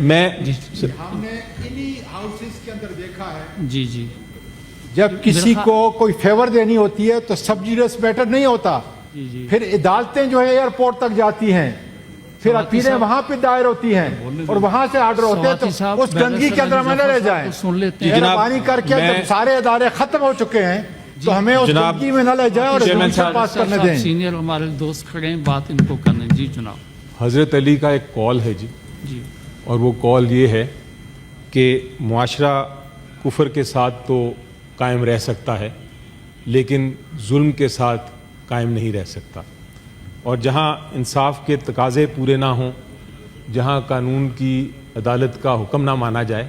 میں ہم نے انہی ہاؤسز کے اندر دیکھا ہے جی جی جب کسی کو کوئی فیور دینی ہوتی ہے تو سب جوڈیس میٹر نہیں ہوتا، پھر عدالتیں جو ہے ایئرپورٹ تک جاتی ہیں، پھر اپیلیں وہاں پہ دائر ہوتی ہیں اور وہاں سے آرڈر ہوتے ہیں، تو اس گندگی کے اندر ہمیں نہ رہ جائیں۔ مہربانی کر کے جب سارے ادارے ختم ہو چکے ہیں تو ہمیں اس گندگی میں نہ لے جائیں اور ریزولوشن پاس کرنے دیں۔ سینئر ہمارے دوست کھڑے ہیں، بات ان کو کرنے۔ جی جناب۔ حضرت علی کا ایک کال ہے جی، اور وہ کال یہ ہے کہ معاشرہ کفر کے ساتھ تو قائم رہ سکتا ہے لیکن ظلم کے ساتھ قائم نہیں رہ سکتا، اور جہاں انصاف کے تقاضے پورے نہ ہوں، جہاں قانون کی عدالت کا حکم نہ مانا جائے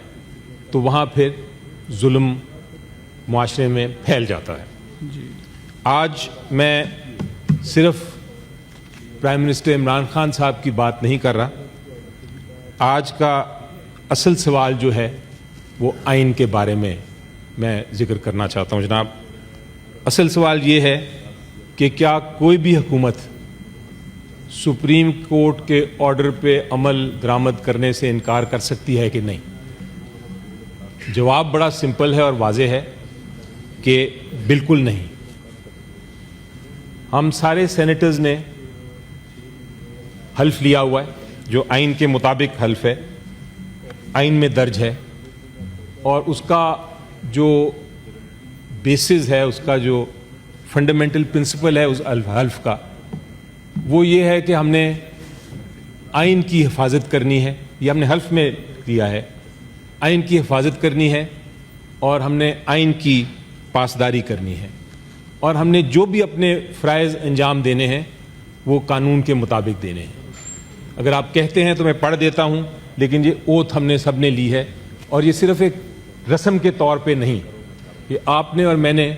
تو وہاں پھر ظلم معاشرے میں پھیل جاتا ہے۔ آج میں صرف پرائم منسٹر عمران خان صاحب کی بات نہیں کر رہا، آج کا اصل سوال جو ہے وہ آئین کے بارے میں ذکر کرنا چاہتا ہوں جناب۔ اصل سوال یہ ہے کہ کیا کوئی بھی حکومت سپریم کورٹ کے آرڈر پہ عمل درآمد کرنے سے انکار کر سکتی ہے کہ نہیں؟ جواب بڑا سمپل ہے اور واضح ہے کہ بالکل نہیں۔ ہم سارے سینیٹرز نے حلف لیا ہوا ہے، جو آئین کے مطابق حلف ہے، آئین میں درج ہے، اور اس کا جو بیسز ہے، اس کا جو فنڈامنٹل پرنسپل ہے اس حلف کا، وہ یہ ہے کہ ہم نے آئین کی حفاظت کرنی ہے۔ یہ ہم نے حلف میں کیا ہے، آئین کی حفاظت کرنی ہے اور ہم نے آئین کی پاسداری کرنی ہے، اور ہم نے جو بھی اپنے فرائض انجام دینے ہیں وہ قانون کے مطابق دینے ہیں۔ اگر آپ کہتے ہیں تو میں پڑھ دیتا ہوں، لیکن یہ اوتھ ہم نے سب نے لی ہے، اور یہ صرف ایک رسم کے طور پہ نہیں، یہ آپ نے اور میں نے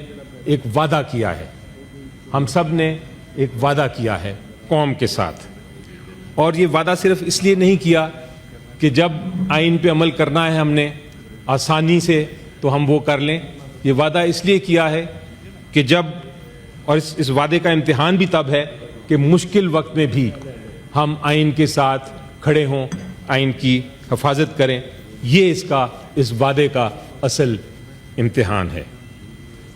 ایک وعدہ کیا ہے، ہم سب نے ایک وعدہ کیا ہے قوم کے ساتھ۔ اور یہ وعدہ صرف اس لیے نہیں کیا کہ جب آئین پہ عمل کرنا ہے ہم نے آسانی سے تو ہم وہ کر لیں، یہ وعدہ اس لیے کیا ہے کہ جب، اور اس وعدے کا امتحان بھی تب ہے کہ مشکل وقت میں بھی ہم آئین کے ساتھ کھڑے ہوں، آئین کی حفاظت کریں۔ یہ اس وعدے کا اصل امتحان ہے۔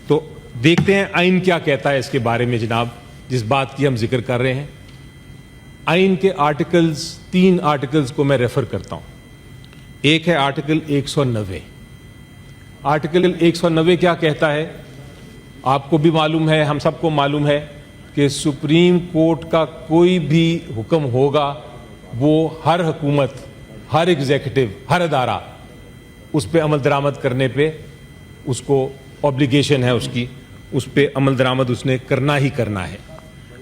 تو دیکھتے ہیں آئین کیا کہتا ہے اس کے بارے میں جناب، جس بات کی ہم ذکر کر رہے ہیں۔ آئین کے آرٹیکلز، 3 آرٹیکلز کو میں ریفر کرتا ہوں۔ ایک ہے آرٹیکل 190۔ آرٹیکل 190 کیا کہتا ہے؟ آپ کو بھی معلوم ہے، ہم سب کو معلوم ہے کہ سپریم کورٹ کا کوئی بھی حکم ہوگا وہ ہر حکومت، ہر ایگزیکٹو، ہر ادارہ اس پہ عمل درآمد کرنے پہ اس کو اوبلیگیشن ہے، اس پہ عمل درآمد اس نے کرنا ہی کرنا ہے۔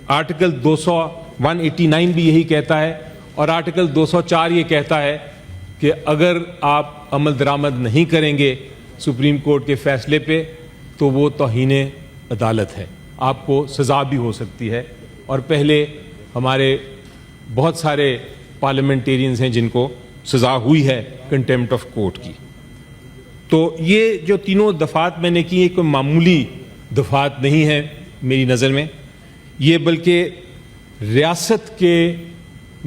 آرٹیکل 189 بھی یہی کہتا ہے، اور آرٹیکل 204 یہ کہتا ہے کہ اگر آپ عمل درآمد نہیں کریں گے سپریم کورٹ کے فیصلے پہ تو وہ توہین عدالت ہے، آپ کو سزا بھی ہو سکتی ہے۔ اور پہلے ہمارے بہت سارے پارلیمنٹیرینز ہیں جن کو سزا ہوئی ہے کنٹیمپٹ آف کورٹ کی۔ تو یہ جو تینوں دفعات میں نے کی، یہ کوئی معمولی دفعات نہیں ہے میری نظر میں، یہ بلکہ ریاست کے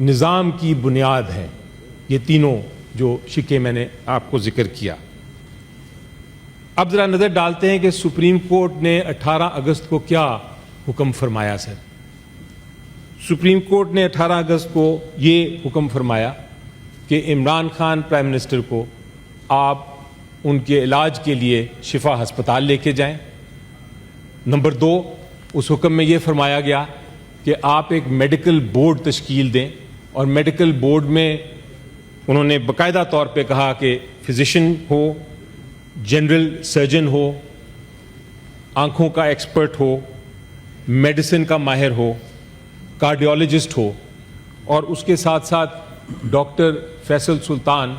نظام کی بنیاد ہے، یہ تینوں جو شکے میں نے آپ کو ذکر کیا۔ اب ذرا نظر ڈالتے ہیں کہ سپریم کورٹ نے 18 اگست کو کیا حکم فرمایا سر۔ سپریم کورٹ نے 18 اگست کو یہ حکم فرمایا کہ عمران خان پرائم منسٹر کو آپ ان کے علاج کے لیے شفا ہسپتال لے کے جائیں۔ نمبر 2، اس حکم میں یہ فرمایا گیا کہ آپ ایک میڈیکل بورڈ تشکیل دیں، اور میڈیکل بورڈ میں انہوں نے باقاعدہ طور پہ کہا کہ فزیشین ہو، جنرل سرجن ہو، آنکھوں کا ایکسپرٹ ہو، میڈیسن کا ماہر ہو، کارڈیولوجسٹ ہو، اور اس کے ساتھ ساتھ ڈاکٹر فیصل سلطان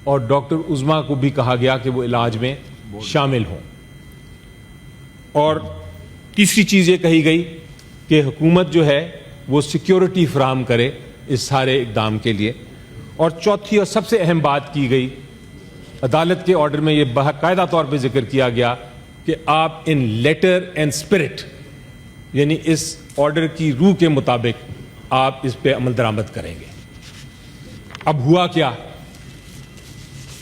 اور ڈاکٹر عظما کو بھی کہا گیا کہ وہ علاج میں شامل ہوں۔ اور تیسری چیز یہ کہی گئی کہ حکومت جو ہے وہ سیکیورٹی فراہم کرے اس سارے اقدام کے لیے۔ اور چوتھی اور سب سے اہم بات کی گئی، عدالت کے آرڈر میں یہ باقاعدہ طور پہ ذکر کیا گیا کہ آپ ان لیٹر اینڈ اسپرٹ، یعنی اس آرڈر کی روح کے مطابق آپ اس پہ عمل درآمد کریں گے۔ اب ہوا کیا